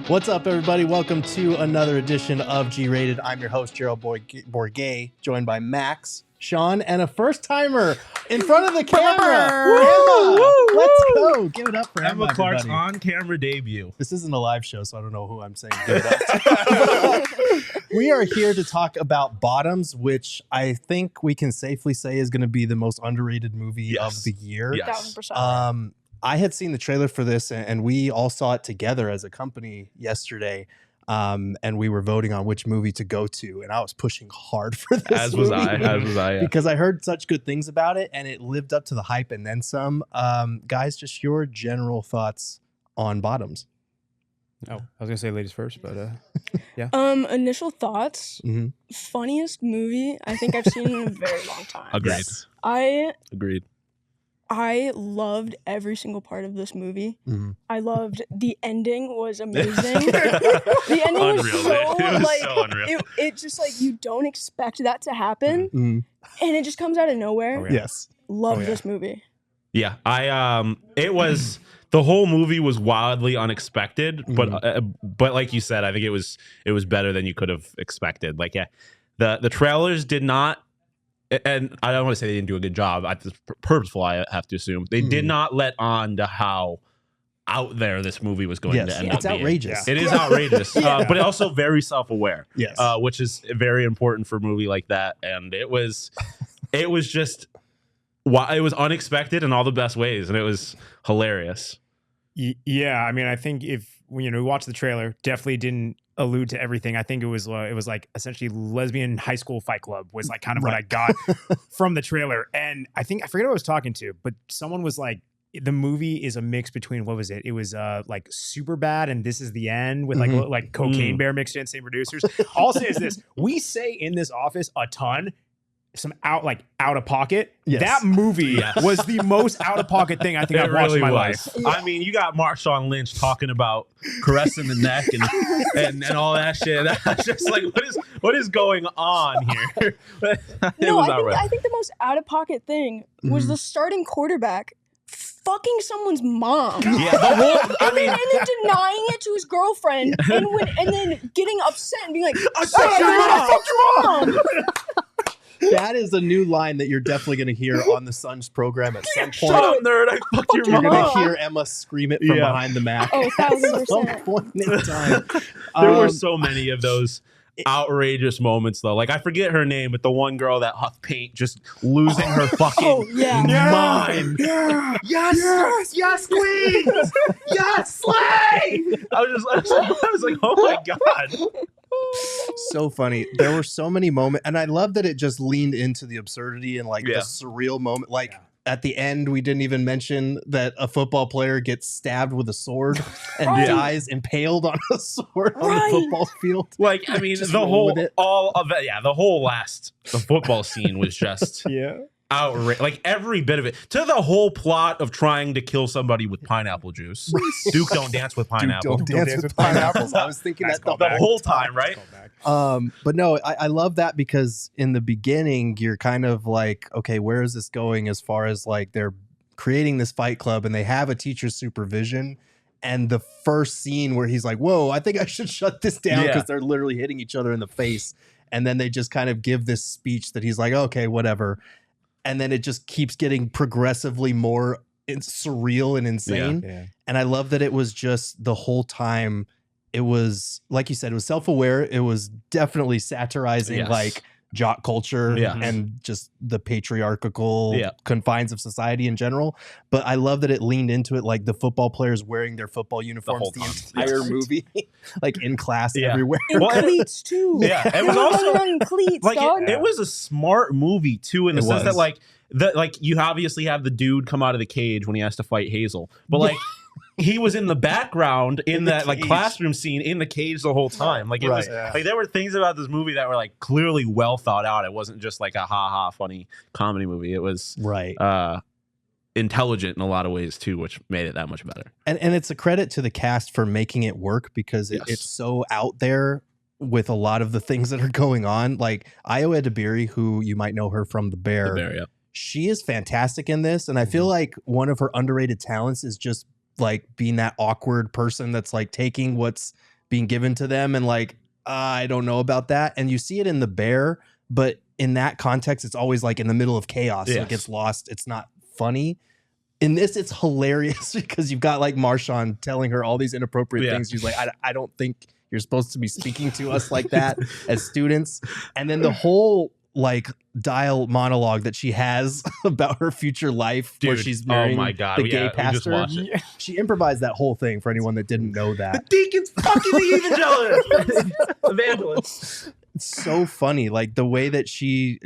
What's up, everybody? Welcome to another edition of G-Rated. I'm your host, Gerald Bourget, joined by Max, Shawn, and a first-timer in front of the camera, Emma. Let's go. Give it up for Emma, Clark's everybody. on-camera debut. This isn't a live show, so I don't know who I'm saying give it up to. We are here to talk about Bottoms, which I think we can safely say is going to be the most underrated movie of the year. Yes. 1,000%. I had seen the trailer for this, and we all saw it together as a company yesterday. And we were voting on which movie to go to, and I was pushing hard for this. As was I. Yeah. Because I heard such good things about it, and it lived up to the hype and then some. Guys, just your general thoughts on Bottoms. Oh, I was gonna say ladies first, but yeah. Initial thoughts. Mm-hmm. Funniest movie I think I've seen in a very long time. Agreed. Yes. Agreed. I loved every single part of this movie. Mm-hmm. I loved the ending was amazing. The ending was Unreal, so man. It was like so unreal. it just like you don't expect that to happen, Mm-hmm. and it just comes out of nowhere. Oh, yeah. Yes. Loved Oh, yeah. this movie. Yeah, it was the whole movie was wildly unexpected, but like you said, I think it was better than you could have expected. Like, yeah, the trailers did not, and I don't want to say they didn't do a good job. It's purposeful, I have to assume. They did not let on to how out there this movie was going to end up It's being. outrageous. It is outrageous, but also very self-aware. Yes. Which is very important for a movie like that. And it was just, it was unexpected in all the best ways, and it was hilarious. Yeah, I mean, I think if we watched the trailer, definitely didn't allude to everything. I think it was like essentially lesbian high school fight club was like kind of what I got from the trailer. And I forget who I was talking to, but someone was like, the movie is a mix between, what was it? It was like Super Bad and This Is the End with like Cocaine Bear mixed in, same producers. All I'll say is this: we say in this office a ton. Some out of pocket. Yes. That movie was the most out of pocket thing I think I've watched in my life. I mean, you got Marshawn Lynch talking about caressing the neck and all that shit. That's just like, what is going on here? I think the most out of pocket thing was the starting quarterback fucking someone's mom. Yeah, the whole, And then denying it to his girlfriend, and then getting upset and being like, "I fucked your mom." That is a new line that you're definitely going to hear on the Suns program at some point. Shut up, nerd! I fucked your You're mom. going to hear Emma scream it from behind the Mac Oh, at 1,000%. some point in time. There were so many of those outrageous moments, though. Like, I forget her name, but the one girl that huffed paint, just losing her fucking mind. Yes, queen! Yes, slay! I was like, oh my god. So funny. There were so many moments, and I love that it just leaned into the absurdity and like the surreal moment. Like at the end, we didn't even mention that a football player gets stabbed with a sword and dies impaled on a sword on the football field. Like, I mean, Just the roll with it. the football scene was just outrageous. Like every bit of it, to the whole plot of trying to kill somebody with pineapple juice. Duke don't dance with pineapple. Duke don't dance with pineapples. I was thinking that the whole time, right? But no, I love that because in the beginning, you're kind of like, okay, where is this going as far as like they're creating this fight club and they have a teacher's supervision. And the first scene where he's like, whoa, I think I should shut this down because they're literally hitting each other in the face. And then they just kind of give this speech that he's like, okay, whatever. And then it just keeps getting progressively more surreal and insane. Yeah. And I love that it was just the whole time. It was, like you said, it was self-aware. It was definitely satirizing like jock culture and just the patriarchal confines of society in general. But I love that it leaned into it, like the football players wearing their football uniforms the entire movie, like in class everywhere. In cleats too. Yeah, it was also in cleats, like dog. it was a smart movie too, in the sense that like you obviously have the dude come out of the cage when he has to fight Hazel, but like he was in the background in that like classroom scene in the cage the whole time. Like it was like there were things about this movie that were like clearly well thought out. It wasn't just like a ha funny comedy movie. It was intelligent in a lot of ways too, which made it that much better. And it's a credit to the cast for making it work because it's so out there with a lot of the things that are going on. Like Ayo Edebiri, who you might know her from The Bear, she is fantastic in this. And I feel like one of her underrated talents is just like being that awkward person that's like taking what's being given to them, and like I don't know about that. And you see it in The Bear, but in that context, it's always like in the middle of chaos. So it gets lost. It's not funny. In this, it's hilarious because you've got like Marshawn telling her all these inappropriate things. She's like, I don't think you're supposed to be speaking to us like that as students. And then the whole like dial monologue that she has about her future life, where she's marrying the gay pastor. She improvised that whole thing for anyone that didn't know that. The deacon's fucking the evangelist. It's so funny, like the way that she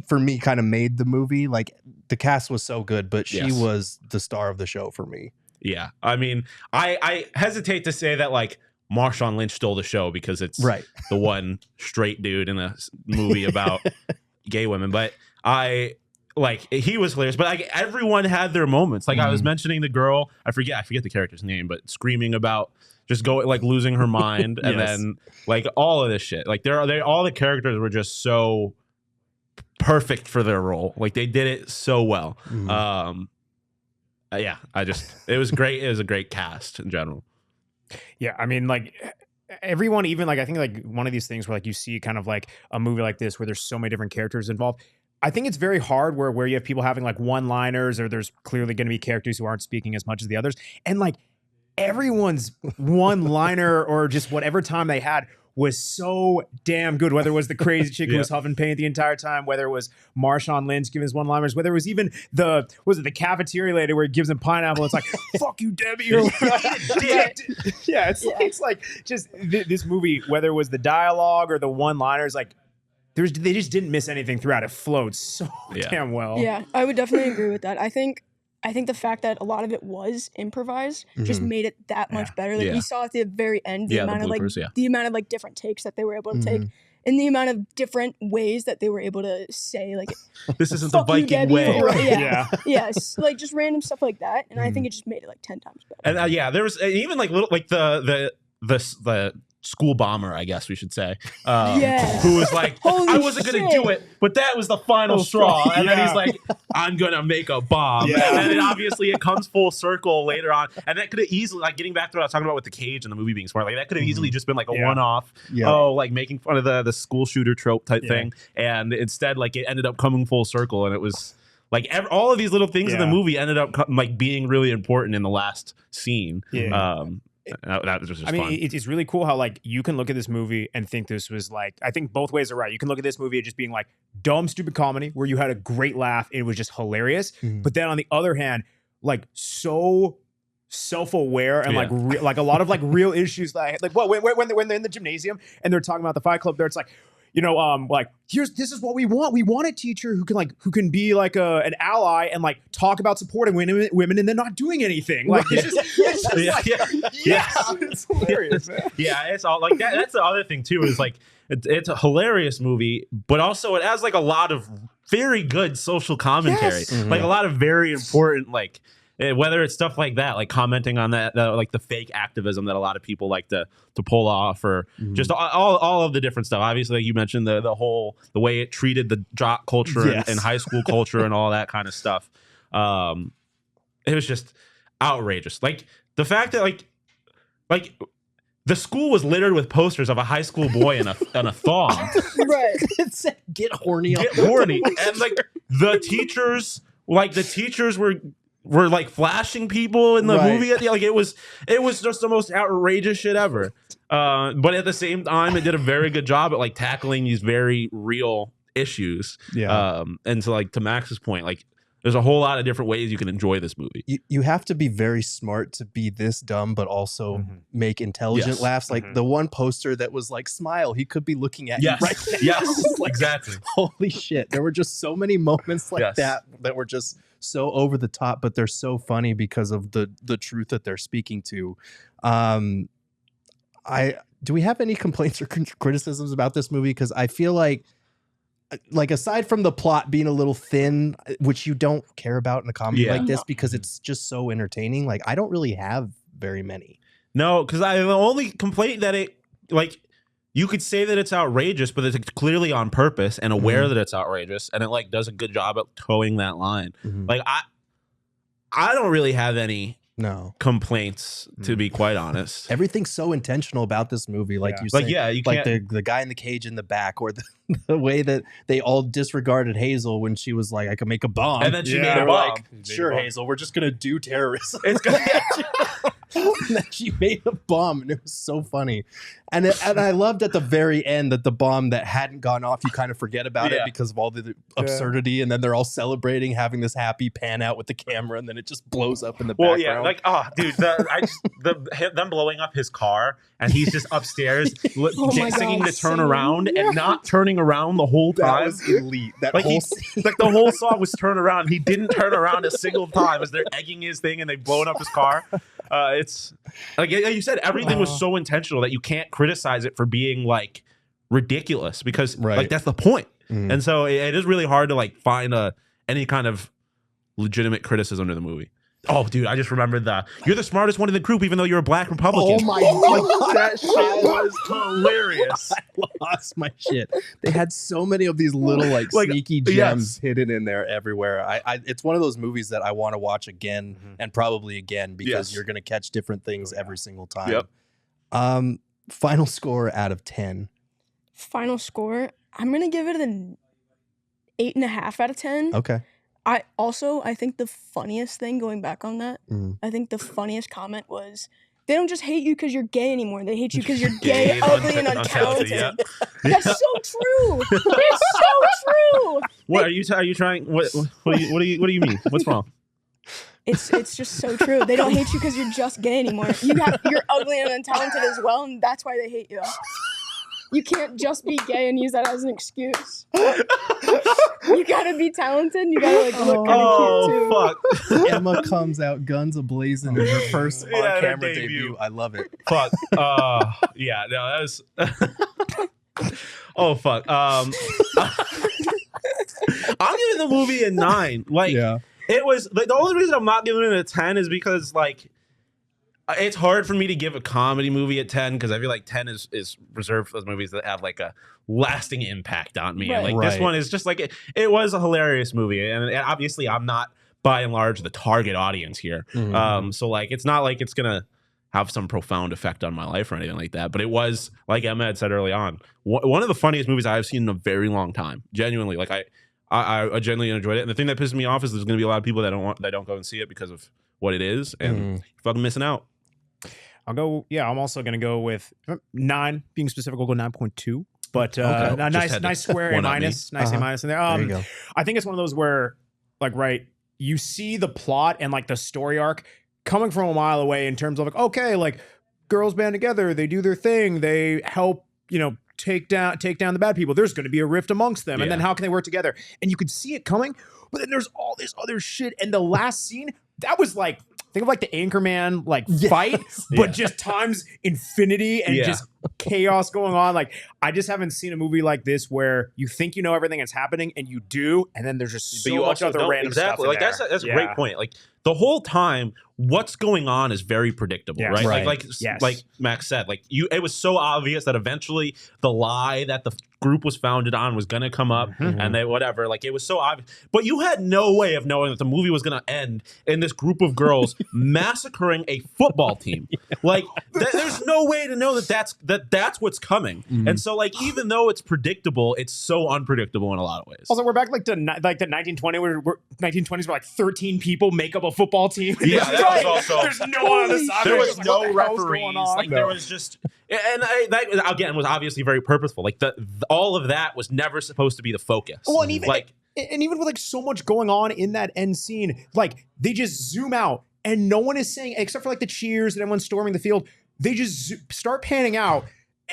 for me kind of made the movie. Like the cast was so good, but she was the star of the show for me. Yeah, I mean, I hesitate to say that like Marshawn Lynch stole the show because it's the one straight dude in a movie about gay women, but he was hilarious. But like everyone had their moments. Like I was mentioning the girl, I forget the character's name, but screaming about just going like losing her mind, and then like all of this shit. Like all the characters were just so perfect for their role. Like they did it so well. It was great. It was a great cast in general. Yeah, I mean, like everyone, even like I think like one of these things where like you see kind of like a movie like this where there's so many different characters involved. I think it's very hard where you have people having like one-liners, or there's clearly going to be characters who aren't speaking as much as the others, and like everyone's one-liner or just whatever time they had was so damn good. Whether it was the crazy chick who was huffing paint the entire time, whether it was Marshawn Lynch giving his one-liners, whether it was even the cafeteria lady where he gives him pineapple. It's like, fuck you, Debbie. Or it's like just this movie, whether it was the dialogue or the one-liners, like they just didn't miss anything throughout. It flowed so damn well. Yeah, I would definitely agree with that. I think the fact that a lot of it was improvised just made it that much better. Like we saw at the very end the amount of like different takes that they were able to take, and the amount of different ways that they were able to say like this isn't the Viking way. Yes, like just random stuff like that, and I think it just made it like 10 times better. And there was even like little like the school bomber, I guess we should say, who was like, I wasn't going to do it, but that was the final straw. And then he's like, I'm going to make a bomb. And then obviously it comes full circle later on. And that could have easily, like getting back to what I was talking about with the cage and the movie being smart, like that could have easily just been like a one-off, like making fun of the school shooter trope type thing. And instead, like it ended up coming full circle, and it was like all of these little things in the movie ended up like being really important in the last scene. That was just fun. It's really cool how like you can look at this movie and think this was like, I think both ways are right. You can look at this movie and just being like dumb, stupid comedy where you had a great laugh and it was just hilarious. But then on the other hand, like so self-aware and like a lot of like real issues like when they're in the gymnasium and they're talking about the Fight Club, there it's like, you know, like this is what we want. We want a teacher who can be like an ally and like talk about supporting women and then not doing anything. Like it's hilarious. Man. Yeah, it's all like that. That's the other thing too. Is like it's a hilarious movie, but also it has like a lot of very good social commentary, like a lot of very important like. Whether it's stuff like that, like commenting on that, like the fake activism that a lot of people like to pull off, or just all of the different stuff. Obviously, like you mentioned the way it treated the jock culture and high school culture and all that kind of stuff. It was just outrageous. Like the fact that like the school was littered with posters of a high school boy in a thong. Right. It said, "Get horny." Get horny, and like the teachers were like flashing people in the movie. Like it was just the most outrageous shit ever. But at the same time, it did a very good job at like tackling these very real issues. And so like to Max's point, like there's a whole lot of different ways you can enjoy this movie. You have to be very smart to be this dumb, but also make intelligent laughs. Like the one poster that was like, "Smile," he could be looking at you right now. Yes, like, exactly. Holy shit. There were just so many moments like that were just so over the top, but they're so funny because of the truth that they're speaking to. Do we have any complaints or criticisms about this movie? Because I feel like aside from the plot being a little thin, which you don't care about in a comedy like this because it's just so entertaining, like I don't really have very many. No, because the only complaint that it like you could say that it's outrageous, but it's clearly on purpose and aware that it's outrageous, and it like does a good job at towing that line. Like I don't really have any complaints, to be quite honest. Everything's so intentional about this movie, like you said. You like the guy in the cage in the back, or the way that they all disregarded Hazel when she was like, I could make a bomb. And then she made a bomb. Like, sure, Hazel, we're just going to do terrorism. It's gonna and then she made a bomb, and it was so funny. And I loved at the very end that the bomb that hadn't gone off, you kind of forget about it because of all the absurdity, and then they're all celebrating, having this happy pan out with the camera, and then it just blows up in the background. Yeah, like, dude, them blowing up his car, and he's just upstairs singing to turn around and not turning around the whole time. That was elite. That like whole like the whole song was turn around. He didn't turn around a single time as they're egging his thing and they blowing up his car. It's like you said, everything was so intentional that you can't criticize it for being like ridiculous, because like that's the point. And so it is really hard to like find any kind of legitimate criticism to the movie. Oh, dude, I just remembered you're the smartest one in the group, even though you're a black Republican. Oh my God. That shit was hilarious. I lost my shit. They had so many of these little like sneaky gems hidden in there everywhere. It's one of those movies that I want to watch again and probably again, because you're going to catch different things every single time. Yep. Final score out of 10. Final score, I'm going to give it an 8.5 out of 10. Okay. I think the funniest thing, going back on that, I think the funniest comment was, they don't just hate you because you're gay anymore. They hate you because you're gay, ugly, and untalented. That's so true. It's so true. What are you trying? What do you mean? What's wrong? It's just so true. They don't hate you because you're just gay anymore. You're ugly and untalented as well, and that's why they hate you. You can't just be gay and use that as an excuse. You gotta be talented. And you gotta like look kind of cute too. Fuck! Emma comes out guns a-blazing in her first on-camera debut. I love it. Fuck. Yeah. No, that was. Oh fuck. I'm giving the movie a 9. Like, it was like the only reason I'm not giving it a 10 is because like, it's hard for me to give a comedy movie a 10 because I feel like 10 is reserved for those movies that have like a lasting impact on me. And like this one is just like it was a hilarious movie, and obviously I'm not by and large the target audience here. So like it's not like it's gonna have some profound effect on my life or anything like that. But it was, like Emma had said early on, one of the funniest movies I've seen in a very long time. Genuinely, like I genuinely enjoyed it. And the thing that pisses me off is there's gonna be a lot of people that don't go and see it because of what it is, and you're fucking missing out. I'm also going to go with 9, being specific, we'll go 9.2. But nice square A minus. Nice A minus in there. There you go. I think it's one of those where, like, you see the plot and, like, the story arc coming from a mile away in terms of, like, okay, like, girls band together, they do their thing, they help, take down the bad people. There's going to be a rift amongst them. And then how can they work together? And you could see it coming, but then there's all this other shit. And the last scene, that was, like, think of like the Anchorman fight, but just times infinity and just chaos going on. Like, I just haven't seen a movie like this where you think you know everything that's happening and you do, and then there's just so much other random stuff. Like that's a great point. Like the whole time, what's going on is very predictable, right? Like Max said, like it was so obvious that eventually the lie that the group was founded on was gonna come up, and they whatever. Like it was so obvious, but you had no way of knowing that the movie was gonna end in this group of girls massacring a football team. Like there's no way to know that's what's coming. And so like even though it's predictable, it's so unpredictable in a lot of ways. Also, we're back like the 1920s where 1920s where like 13 people make up a football team. Yeah, that was also. There's no one on the side. There was no referees. Like there was just, and that again was obviously very purposeful. Like all of that was never supposed to be the focus. Well, and even with like so much going on in that end scene, like they just zoom out and no one is saying, except for like the cheers and everyone storming the field, they just start panning out.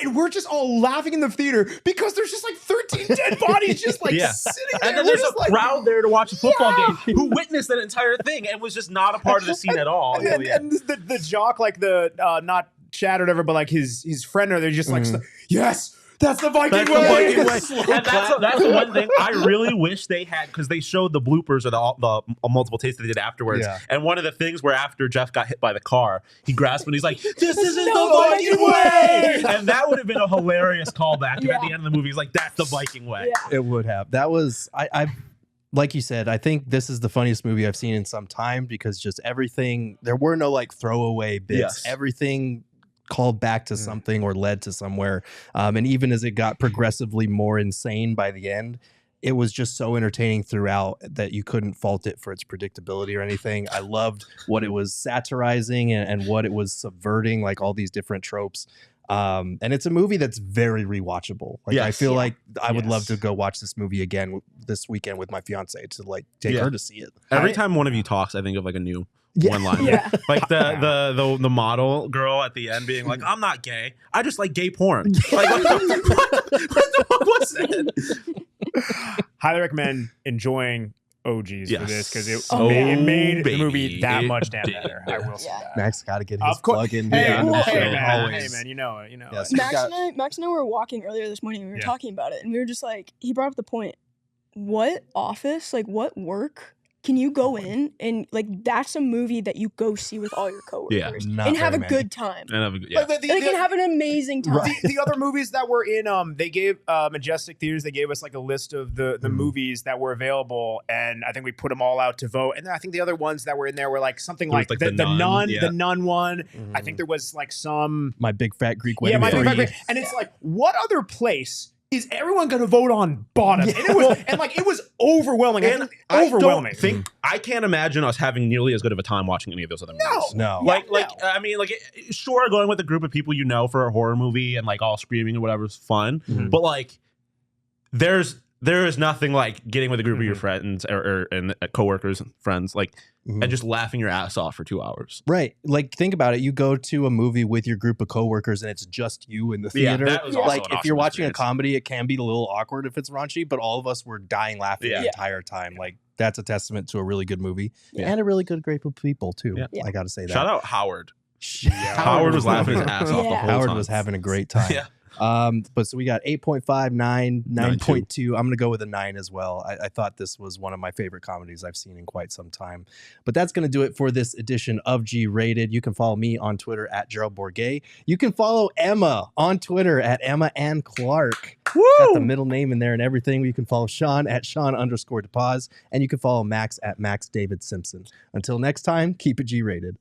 And we're just all laughing in the theater because there's just like 13 dead bodies just like sitting there. And then there's a crowd there to watch a football game who witnessed that entire thing and was just not a part of the scene at all. And the jock, like the not Chad or whatever, but like his friend, or they're just like, yes, that's the Viking way. And that's the one thing I really wish they had, because they showed the bloopers or the multiple takes they did afterwards. Yeah. And one of the things where after Jeff got hit by the car, he grasped and he's like, "This isn't the Viking way!" And that would have been a hilarious callback. And at the end of the movie, he's like, "That's the Viking way." Yeah. It would have. That was like you said, I think this is the funniest movie I've seen in some time because just everything, there were no like throwaway bits. Yes. Everything called back to something or led to somewhere. And even as it got progressively more insane by the end, it was just so entertaining throughout that you couldn't fault it for its predictability or anything. I loved what it was satirizing and what it was subverting, like all these different tropes. And it's a movie that's very rewatchable. Like I feel like I would love to go watch this movie again this weekend with my fiance to like take her to see it. Every time one of you talks, I think of like a new one line. Like the model girl at the end being like, I'm not gay. I just like gay porn. Like what the fuck was that? Highly recommend enjoying OGs for this because it made the movie that much damn better. I will say that. Max got to get his plug in. Hey, man, you know. Yes, Max and I were walking earlier this morning and we were talking about it and we were just like, he brought up the point, what office, like what work can you go in and like that's a movie that you go see with all your coworkers and have a good time. And have an amazing time. The other movies that were in they gave Majestic Theaters, they gave us like a list of the movies that were available and I think we put them all out to vote. And then I think the other ones that were in there were like something like the Nun one. I think there was like some My Big Fat Greek Wedding. My Big Fat Greek. And it's like, what other place is everyone going to vote on bottom? And it was overwhelming. And I can't imagine us having nearly as good of a time watching any of those other movies. No. I mean, like, sure, going with a group of people you know for a horror movie and like all screaming or whatever is fun. But like, there is nothing like getting with a group of your friends and coworkers and friends like and just laughing your ass off for 2 hours. Right. Like think about it. You go to a movie with your group of coworkers and it's just you in the theater. That was also like an if awesome you're watching experience. a comedy, it can be a little awkward if it's raunchy, but all of us were dying laughing the entire time. Like that's a testament to a really good movie and a really good group of people too. I got to say that. Shout out Howard. Howard was laughing his ass off the whole time. Howard was having a great time. But so we got 8.5, 9, 9.2. I'm going to go with a 9 as well. I thought this was one of my favorite comedies I've seen in quite some time. But that's going to do it for this edition of G Rated. You can follow me on Twitter at Gerald Bourget. You can follow Emma on Twitter at Emma Ann Clark. Woo! Got the middle name in there and everything. You can follow Shawn at Shawn_DePaz. And you can follow Max at Max David Simpson. Until next time, keep it G Rated.